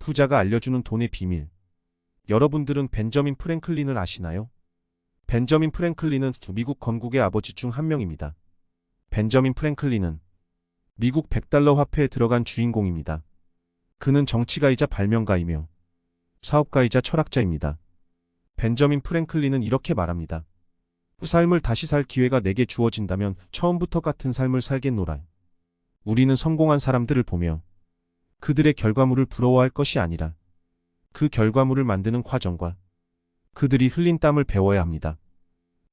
부자가 알려주는 돈의 비밀. 여러분들은 벤저민 프랭클린을 아시나요? 벤저민 프랭클린은 미국 건국의 아버지 중 한 명입니다. 벤저민 프랭클린은 미국 100달러 화폐에 들어간 주인공입니다. 그는 정치가이자 발명가이며 사업가이자 철학자입니다. 벤저민 프랭클린은 이렇게 말합니다. 삶을 다시 살 기회가 내게 주어진다면 처음부터 같은 삶을 살겠노라. 우리는 성공한 사람들을 보며 그들의 결과물을 부러워할 것이 아니라 그 결과물을 만드는 과정과 그들이 흘린 땀을 배워야 합니다.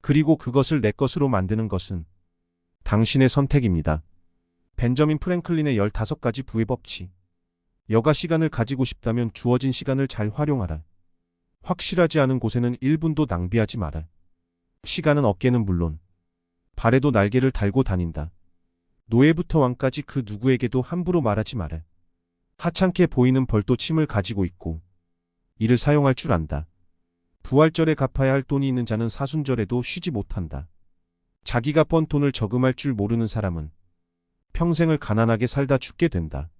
그리고 그것을 내 것으로 만드는 것은 당신의 선택입니다. 벤저민 프랭클린의 15가지 부의 법칙. 여가 시간을 가지고 싶다면 주어진 시간을 잘 활용하라. 확실하지 않은 곳에는 1분도 낭비하지 마라. 시간은 어깨는 물론 발에도 날개를 달고 다닌다. 노예부터 왕까지 그 누구에게도 함부로 말하지 마라. 하찮게 보이는 벌도 침을 가지고 있고 이를 사용할 줄 안다. 부활절에 갚아야 할 돈이 있는 자는 사순절에도 쉬지 못한다. 자기가 번 돈을 저금할 줄 모르는 사람은 평생을 가난하게 살다 죽게 된다.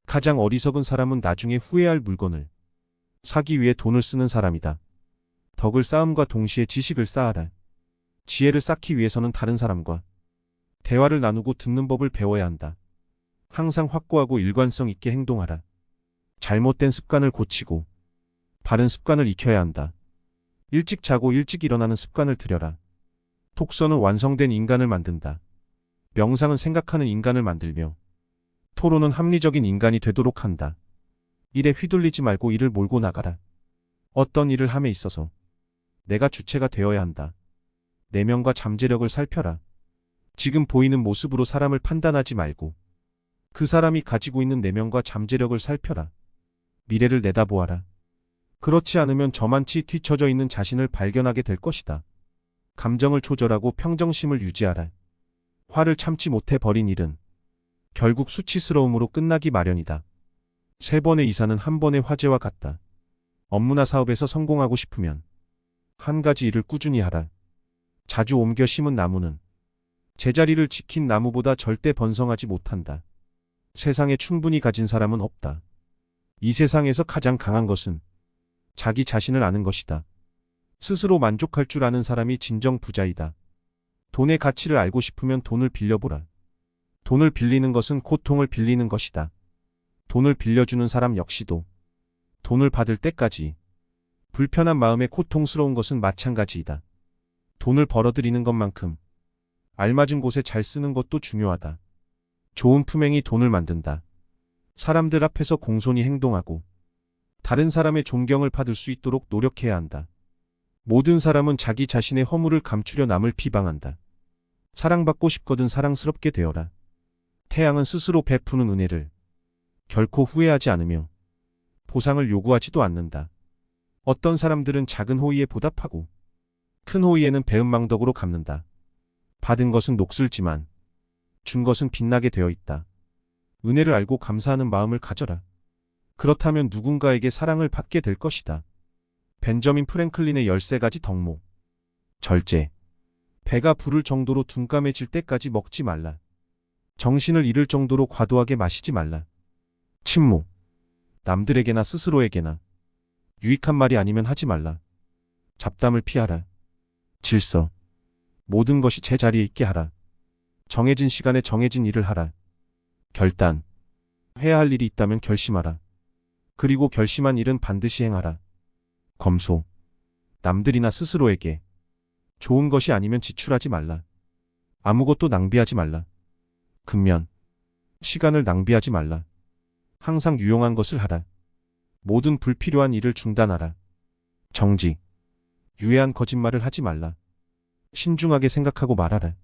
가장 어리석은 사람은 나중에 후회할 물건을 사기 위해 돈을 쓰는 사람이다. 덕을 쌓음과 동시에 지식을 쌓아라. 지혜를 쌓기 위해서는 다른 사람과 대화를 나누고 듣는 법을 배워야 한다. 항상 확고하고 일관성 있게 행동하라. 잘못된 습관을 고치고 바른 습관을 익혀야 한다. 일찍 자고 일찍 일어나는 습관을 들여라. 독서는 완성된 인간을 만든다. 명상은 생각하는 인간을 만들며 토론은 합리적인 인간이 되도록 한다. 일에 휘둘리지 말고 일을 몰고 나가라. 어떤 일을 함에 있어서 내가 주체가 되어야 한다. 내면과 잠재력을 살펴라. 지금 보이는 모습으로 사람을 판단하지 말고 그 사람이 가지고 있는 내면과 잠재력을 살펴라. 미래를 내다보아라. 그렇지 않으면 저만치 뒤처져 있는 자신을 발견하게 될 것이다. 감정을 조절하고 평정심을 유지하라. 화를 참지 못해 버린 일은 결국 수치스러움으로 끝나기 마련이다. 3번의 이사는 한 번의 화재와 같다. 업무나 사업에서 성공하고 싶으면 한 가지 일을 꾸준히 하라. 자주 옮겨 심은 나무는 제자리를 지킨 나무보다 절대 번성하지 못한다. 세상에 충분히 가진 사람은 없다. 이 세상에서 가장 강한 것은 자기 자신을 아는 것이다. 스스로 만족할 줄 아는 사람이 진정 부자이다. 돈의 가치를 알고 싶으면 돈을 빌려보라. 돈을 빌리는 것은 고통을 빌리는 것이다. 돈을 빌려주는 사람 역시도 돈을 받을 때까지 불편한 마음에 고통스러운 것은 마찬가지이다. 돈을 벌어들이는 것만큼 알맞은 곳에 잘 쓰는 것도 중요하다. 좋은 품행이 돈을 만든다. 사람들 앞에서 공손히 행동하고 다른 사람의 존경을 받을 수 있도록 노력해야 한다. 모든 사람은 자기 자신의 허물을 감추려 남을 비방한다. 사랑받고 싶거든 사랑스럽게 되어라. 태양은 스스로 베푸는 은혜를 결코 후회하지 않으며 보상을 요구하지도 않는다. 어떤 사람들은 작은 호의에 보답하고 큰 호의에는 배은망덕으로 갚는다. 받은 것은 녹슬지만 준 것은 빛나게 되어 있다. 은혜를 알고 감사하는 마음을 가져라. 그렇다면 누군가에게 사랑을 받게 될 것이다. 벤저민 프랭클린의 13가지 덕목. 절제. 배가 부를 정도로 둔감해질 때까지 먹지 말라. 정신을 잃을 정도로 과도하게 마시지 말라. 침묵. 남들에게나 스스로에게나 유익한 말이 아니면 하지 말라. 잡담을 피하라. 질서. 모든 것이 제자리에 있게 하라. 정해진 시간에 정해진 일을 하라. 결단. 해야 할 일이 있다면 결심하라. 그리고 결심한 일은 반드시 행하라. 검소. 남들이나 스스로에게 좋은 것이 아니면 지출하지 말라. 아무것도 낭비하지 말라. 근면. 시간을 낭비하지 말라. 항상 유용한 것을 하라. 모든 불필요한 일을 중단하라. 정직. 유해한 거짓말을 하지 말라. 신중하게 생각하고 말하라.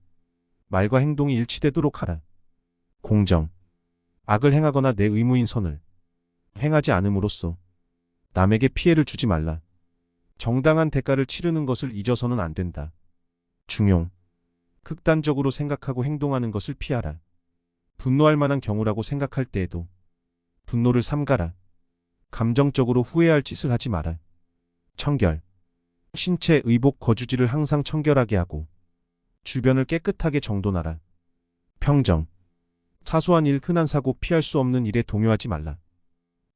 말과 행동이 일치되도록 하라. 공정. 악을 행하거나 내 의무인 선을 행하지 않음으로써 남에게 피해를 주지 말라. 정당한 대가를 치르는 것을 잊어서는 안 된다. 중용. 극단적으로 생각하고 행동하는 것을 피하라. 분노할 만한 경우라고 생각할 때에도 분노를 삼가라. 감정적으로 후회할 짓을 하지 마라. 청결. 신체 의복 거주지를 항상 청결하게 하고 주변을 깨끗하게 정돈하라. 평정. 사소한 일 흔한 사고 피할 수 없는 일에 동요하지 말라.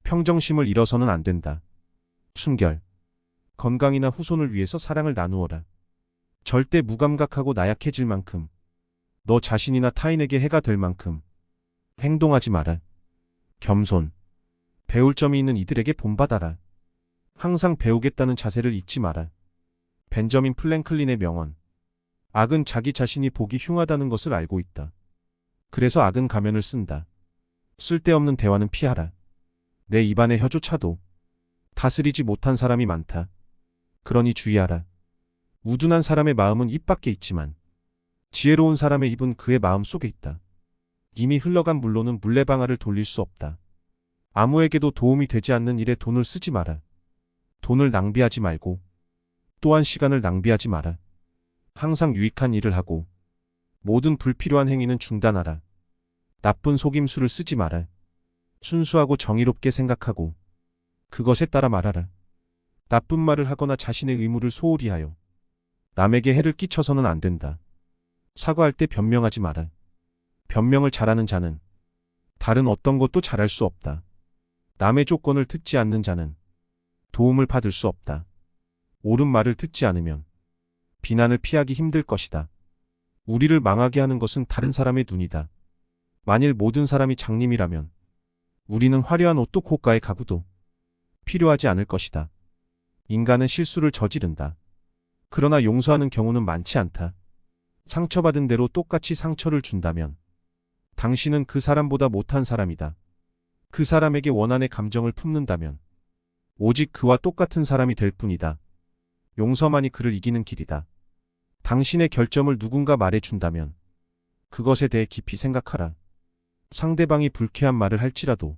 평정심을 잃어서는 안 된다. 순결. 건강이나 후손을 위해서 사랑을 나누어라. 절대 무감각하고 나약해질 만큼, 너 자신이나 타인에게 해가 될 만큼 행동하지 마라. 겸손. 배울 점이 있는 이들에게 본받아라. 항상 배우겠다는 자세를 잊지 마라. 벤저민 프랭클린의 명언. 악은 자기 자신이 보기 흉하다는 것을 알고 있다. 그래서 악은 가면을 쓴다. 쓸데없는 대화는 피하라. 내 입안의 혀조차도 다스리지 못한 사람이 많다. 그러니 주의하라. 우둔한 사람의 마음은 입 밖에 있지만 지혜로운 사람의 입은 그의 마음 속에 있다. 이미 흘러간 물로는 물레방아를 돌릴 수 없다. 아무에게도 도움이 되지 않는 일에 돈을 쓰지 마라. 돈을 낭비하지 말고 또한 시간을 낭비하지 마라. 항상 유익한 일을 하고 모든 불필요한 행위는 중단하라. 나쁜 속임수를 쓰지 마라. 순수하고 정의롭게 생각하고 그것에 따라 말하라. 나쁜 말을 하거나 자신의 의무를 소홀히 하여 남에게 해를 끼쳐서는 안 된다. 사과할 때 변명하지 마라. 변명을 잘하는 자는 다른 어떤 것도 잘할 수 없다. 남의 조건을 듣지 않는 자는 도움을 받을 수 없다. 옳은 말을 듣지 않으면 비난을 피하기 힘들 것이다. 우리를 망하게 하는 것은 다른 사람의 눈이다. 만일 모든 사람이 장님이라면 우리는 화려한 옷도 고가의 가구도 필요하지 않을 것이다. 인간은 실수를 저지른다. 그러나 용서하는 경우는 많지 않다. 상처받은 대로 똑같이 상처를 준다면 당신은 그 사람보다 못한 사람이다. 그 사람에게 원한의 감정을 품는다면 오직 그와 똑같은 사람이 될 뿐이다. 용서만이 그를 이기는 길이다. 당신의 결점을 누군가 말해준다면 그것에 대해 깊이 생각하라. 상대방이 불쾌한 말을 할지라도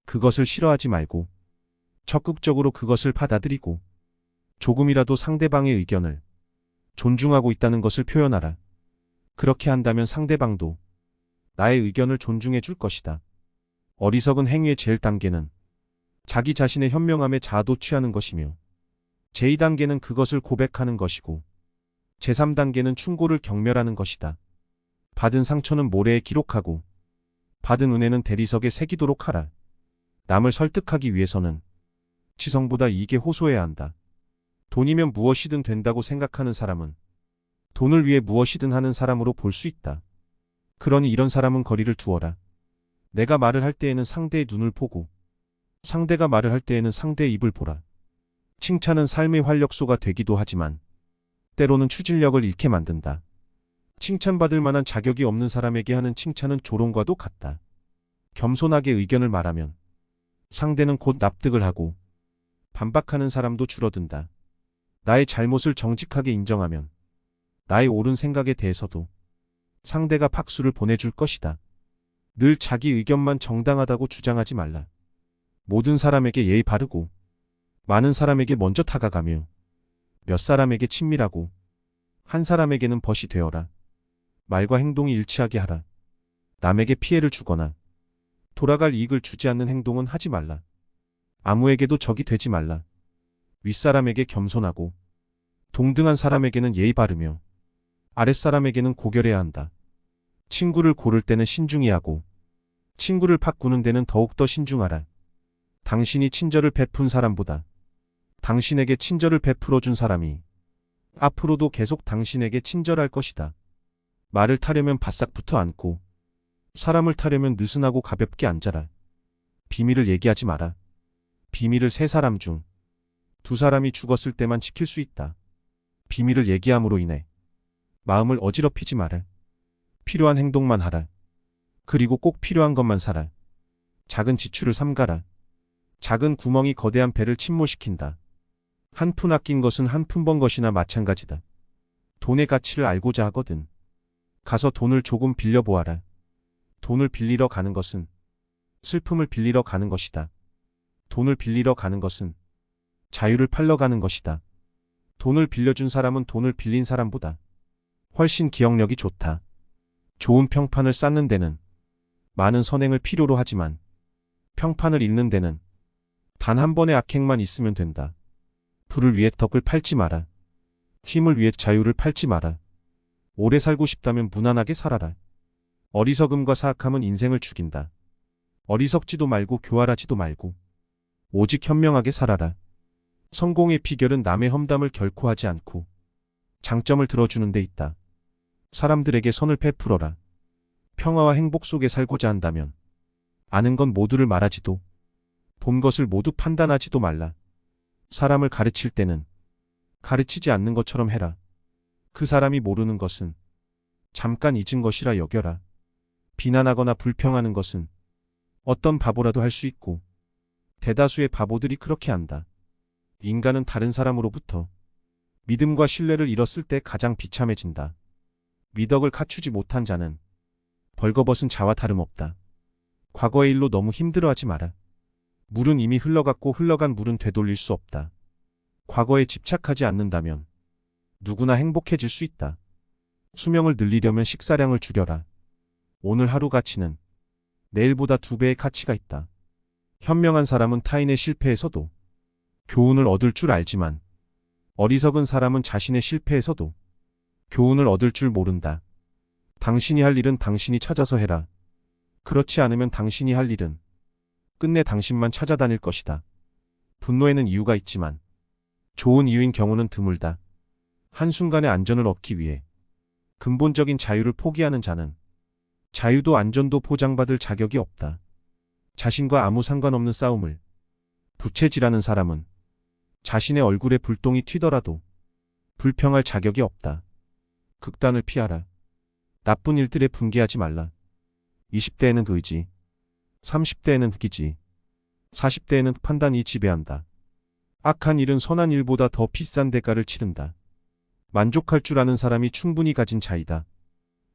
그것을 싫어하지 말고 적극적으로 그것을 받아들이고 조금이라도 상대방의 의견을 존중하고 있다는 것을 표현하라. 그렇게 한다면 상대방도 나의 의견을 존중해 줄 것이다. 어리석은 행위의 제일 단계는 자기 자신의 현명함에 자아도 취하는 것이며 제2단계는 그것을 고백하는 것이고 제3단계는 충고를 경멸하는 것이다. 받은 상처는 모래에 기록하고 받은 은혜는 대리석에 새기도록 하라. 남을 설득하기 위해서는 지성보다 이익에 호소해야 한다. 돈이면 무엇이든 된다고 생각하는 사람은 돈을 위해 무엇이든 하는 사람으로 볼 수 있다. 그러니 이런 사람은 거리를 두어라. 내가 말을 할 때에는 상대의 눈을 보고 상대가 말을 할 때에는 상대의 입을 보라. 칭찬은 삶의 활력소가 되기도 하지만 때로는 추진력을 잃게 만든다. 칭찬받을 만한 자격이 없는 사람에게 하는 칭찬은 조롱과도 같다. 겸손하게 의견을 말하면 상대는 곧 납득을 하고 반박하는 사람도 줄어든다. 나의 잘못을 정직하게 인정하면 나의 옳은 생각에 대해서도 상대가 박수를 보내줄 것이다. 늘 자기 의견만 정당하다고 주장하지 말라. 모든 사람에게 예의 바르고 많은 사람에게 먼저 다가가며 몇 사람에게 친밀하고 한 사람에게는 벗이 되어라. 말과 행동이 일치하게 하라. 남에게 피해를 주거나 돌아갈 이익을 주지 않는 행동은 하지 말라. 아무에게도 적이 되지 말라. 윗사람에게 겸손하고 동등한 사람에게는 예의 바르며 아랫사람에게는 고결해야 한다. 친구를 고를 때는 신중히 하고 친구를 바꾸는 데는 더욱더 신중하라. 당신이 친절을 베푼 사람보다 당신에게 친절을 베풀어 준 사람이 앞으로도 계속 당신에게 친절할 것이다. 말을 타려면 바싹 붙어 앉고 사람을 타려면 느슨하고 가볍게 앉아라. 비밀을 얘기하지 마라. 비밀을 세 사람 중 두 사람이 죽었을 때만 지킬 수 있다. 비밀을 얘기함으로 인해 마음을 어지럽히지 마라. 필요한 행동만 하라. 그리고 꼭 필요한 것만 사라. 작은 지출을 삼가라. 작은 구멍이 거대한 배를 침몰시킨다. 한 푼 아낀 것은 한 푼 번 것이나 마찬가지다. 돈의 가치를 알고자 하거든 가서 돈을 조금 빌려보아라. 돈을 빌리러 가는 것은 슬픔을 빌리러 가는 것이다. 돈을 빌리러 가는 것은 자유를 팔러 가는 것이다. 돈을 빌려준 사람은 돈을 빌린 사람보다 훨씬 기억력이 좋다. 좋은 평판을 쌓는 데는 많은 선행을 필요로 하지만 평판을 잃는 데는 단 한 번의 악행만 있으면 된다. 부를 위해 덕을 팔지 마라. 힘을 위해 자유를 팔지 마라. 오래 살고 싶다면 무난하게 살아라. 어리석음과 사악함은 인생을 죽인다. 어리석지도 말고 교활하지도 말고 오직 현명하게 살아라. 성공의 비결은 남의 험담을 결코 하지 않고 장점을 들어주는 데 있다. 사람들에게 선을 베풀어라. 평화와 행복 속에 살고자 한다면 아는 건 모두를 말하지도 본 것을 모두 판단하지도 말라. 사람을 가르칠 때는 가르치지 않는 것처럼 해라. 그 사람이 모르는 것은 잠깐 잊은 것이라 여겨라. 비난하거나 불평하는 것은 어떤 바보라도 할 수 있고 대다수의 바보들이 그렇게 한다. 인간은 다른 사람으로부터 믿음과 신뢰를 잃었을 때 가장 비참해진다. 미덕을 갖추지 못한 자는 벌거벗은 자와 다름없다. 과거의 일로 너무 힘들어하지 마라. 물은 이미 흘러갔고 흘러간 물은 되돌릴 수 없다. 과거에 집착하지 않는다면 누구나 행복해질 수 있다. 수명을 늘리려면 식사량을 줄여라. 오늘 하루 가치는 내일보다 2배의 가치가 있다. 현명한 사람은 타인의 실패에서도 교훈을 얻을 줄 알지만 어리석은 사람은 자신의 실패에서도 교훈을 얻을 줄 모른다. 당신이 할 일은 당신이 찾아서 해라. 그렇지 않으면 당신이 할 일은 끝내 당신만 찾아다닐 것이다. 분노에는 이유가 있지만 좋은 이유인 경우는 드물다. 한순간의 안전을 얻기 위해 근본적인 자유를 포기하는 자는 자유도 안전도 보장받을 자격이 없다. 자신과 아무 상관없는 싸움을 부채질하는 사람은 자신의 얼굴에 불똥이 튀더라도 불평할 자격이 없다. 극단을 피하라. 나쁜 일들에 분개하지 말라. 20대에는 의지, 30대에는 흑이지, 40대에는 판단이 지배한다. 악한 일은 선한 일보다 더 비싼 대가를 치른다. 만족할 줄 아는 사람이 충분히 가진 자이다.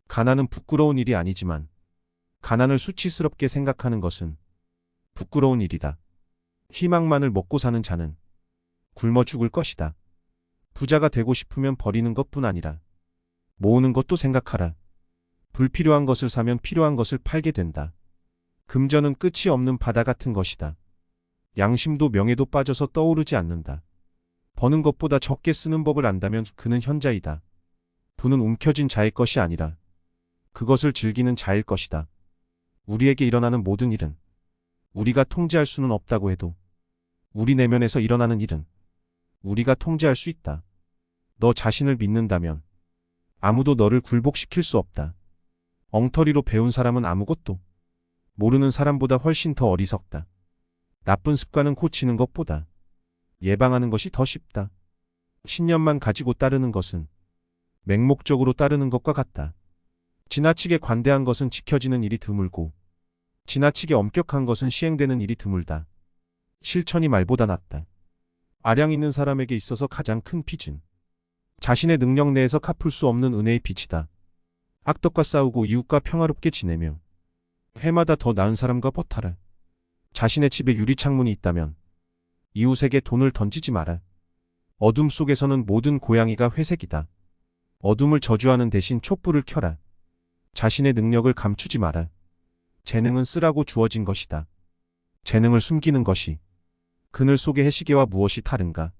가난은 부끄러운 일이 아니지만 가난을 수치스럽게 생각하는 것은 부끄러운 일이다. 희망만을 먹고 사는 자는 굶어 죽을 것이다. 부자가 되고 싶으면 버리는 것뿐 아니라 모으는 것도 생각하라. 불필요한 것을 사면 필요한 것을 팔게 된다. 금전은 끝이 없는 바다 같은 것이다. 양심도 명예도 빠져서 떠오르지 않는다. 버는 것보다 적게 쓰는 법을 안다면 그는 현자이다. 부는 움켜쥔 자의 것이 아니라 그것을 즐기는 자일 것이다. 우리에게 일어나는 모든 일은 우리가 통제할 수는 없다고 해도 우리 내면에서 일어나는 일은 우리가 통제할 수 있다. 너 자신을 믿는다면 아무도 너를 굴복시킬 수 없다. 엉터리로 배운 사람은 아무것도 모르는 사람보다 훨씬 더 어리석다. 나쁜 습관은 고치는 것보다 예방하는 것이 더 쉽다. 신념만 가지고 따르는 것은 맹목적으로 따르는 것과 같다. 지나치게 관대한 것은 지켜지는 일이 드물고 지나치게 엄격한 것은 시행되는 일이 드물다. 실천이 말보다 낫다. 아량 있는 사람에게 있어서 가장 큰 빚은 자신의 능력 내에서 갚을 수 없는 은혜의 빚이다. 악덕과 싸우고 이웃과 평화롭게 지내며 해마다 더 나은 사람과 버타라. 자신의 집에 유리창문이 있다면 이웃에게 돈을 던지지 마라. 어둠 속에서는 모든 고양이가 회색이다. 어둠을 저주하는 대신 촛불을 켜라. 자신의 능력을 감추지 마라. 재능은 쓰라고 주어진 것이다. 재능을 숨기는 것이 그늘 속의 해시계와 무엇이 다른가?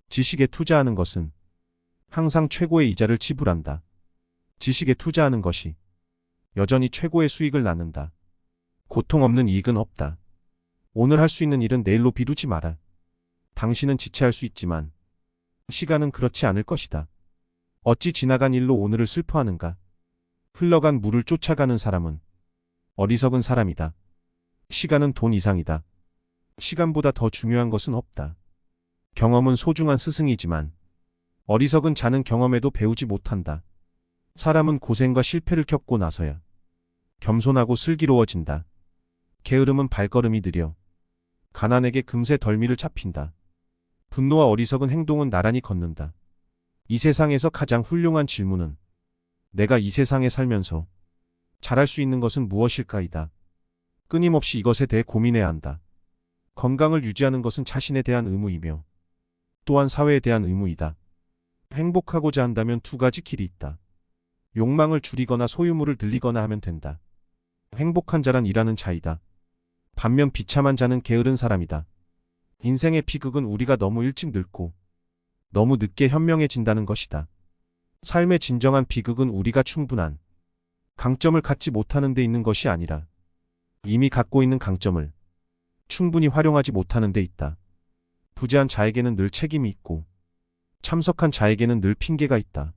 지식에 투자하는 것은 항상 최고의 이자를 지불한다. 지식에 투자하는 것이 여전히 최고의 수익을 낳는다. 고통 없는 이익은 없다. 오늘 할 수 있는 일은 내일로 미루지 마라. 당신은 지체할 수 있지만 시간은 그렇지 않을 것이다. 어찌 지나간 일로 오늘을 슬퍼하는가? 흘러간 물을 쫓아가는 사람은 어리석은 사람이다. 시간은 돈 이상이다. 시간보다 더 중요한 것은 없다. 경험은 소중한 스승이지만 어리석은 자는 경험에도 배우지 못한다. 사람은 고생과 실패를 겪고 나서야 겸손하고 슬기로워진다. 게으름은 발걸음이 느려 가난에게 금세 덜미를 잡힌다. 분노와 어리석은 행동은 나란히 걷는다. 이 세상에서 가장 훌륭한 질문은 내가 이 세상에 살면서 잘할 수 있는 것은 무엇일까이다. 끊임없이 이것에 대해 고민해야 한다. 건강을 유지하는 것은 자신에 대한 의무이며 또한 사회에 대한 의무이다. 행복하고자 한다면 2가지 길이 있다. 욕망을 줄이거나 소유물을 늘리거나 하면 된다. 행복한 자란 일하는 자이다. 반면 비참한 자는 게으른 사람이다. 인생의 비극은 우리가 너무 일찍 늙고 너무 늦게 현명해진다는 것이다. 삶의 진정한 비극은 우리가 충분한 강점을 갖지 못하는 데 있는 것이 아니라 이미 갖고 있는 강점을 충분히 활용하지 못하는 데 있다. 부재한 자에게는 늘 책임이 있고 참석한 자에게는 늘 핑계가 있다.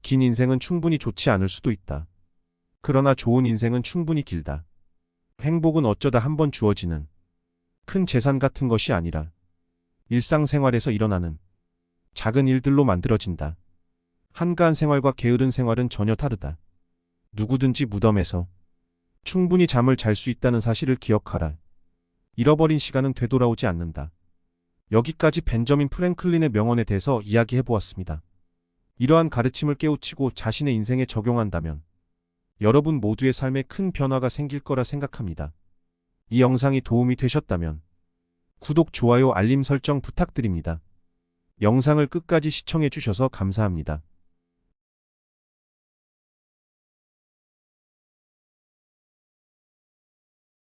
긴 인생은 충분히 좋지 않을 수도 있다. 그러나 좋은 인생은 충분히 길다. 행복은 어쩌다 한 번 주어지는 큰 재산 같은 것이 아니라 일상생활에서 일어나는 작은 일들로 만들어진다. 한가한 생활과 게으른 생활은 전혀 다르다. 누구든지 무덤에서 충분히 잠을 잘 수 있다는 사실을 기억하라. 잃어버린 시간은 되돌아오지 않는다. 여기까지 벤저민 프랭클린의 명언에 대해서 이야기해 보았습니다. 이러한 가르침을 깨우치고 자신의 인생에 적용한다면 여러분 모두의 삶에 큰 변화가 생길 거라 생각합니다. 이 영상이 도움이 되셨다면 구독, 좋아요, 알림 설정 부탁드립니다. 영상을 끝까지 시청해 주셔서 감사합니다.